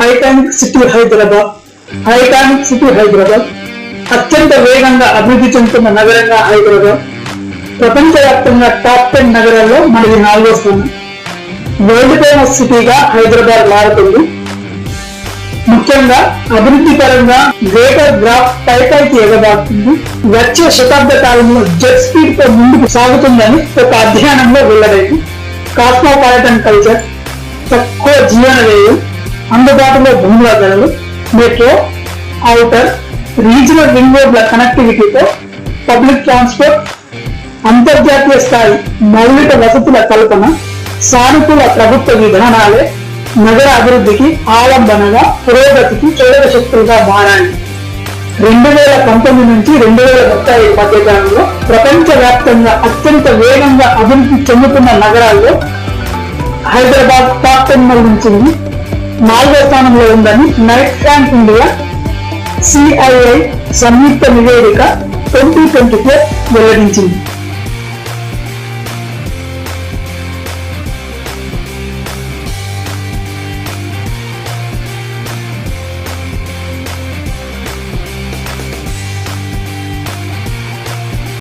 Iconic city Hyderabad అత్యంత వేగంగా అభివృద్ధి చెందుతున్న నగరంగా హైదరాబాద్ ప్రపంచవ్యాప్తంగా టాప్ 10 నగరాల్లో మనది 4వ స్థానం. వరల్డ్ ఫేమస్ సిటీగా హైదరాబాద్ మారుతుంది. ముఖ్యంగా అభివృద్ధి పరంగా గ్రేటర్ గ్రాఫ్ పైకి ఎగబారుతుంది. వచ్చే శతాబ్ద కాలంలో జెట్ స్పీడ్ తో ముందుకు సాగుతుందని ఒక అధ్యయనంలో వెల్లడైంది. కాస్మోపాలిటన్ కల్చర్, తక్కువ జీవన వ్యయం, అందుబాటులో భూముల ధరలు, మెట్రో, ఔటర్, రీజనల్ రింగ్ రోడ్ల కనెక్టివిటీతో పబ్లిక్ ట్రాన్స్పోర్ట్, అంతర్జాతీయ స్థాయి మౌలిక వసతుల కల్పన, సానుకూల ప్రభుత్వ విధానాలే నగర అభివృద్ధికి ఆలంబనగా పురోగతికి చోదక శక్తులుగా మారాయి. 2019 నుంచి 2035 మధ్య కాలంలో ప్రపంచ వ్యాప్తంగా అత్యంత వేగంగా అభివృద్ధి చెందుతున్న నగరాల్లో హైదరాబాద్ టాప్ 10 నుంచి 4వ స్థానంలో ఉందని నైట్ ర్యాంక్ ఇండియా CII సంయుక్త నివేదిక 2024 వెల్లడించింది.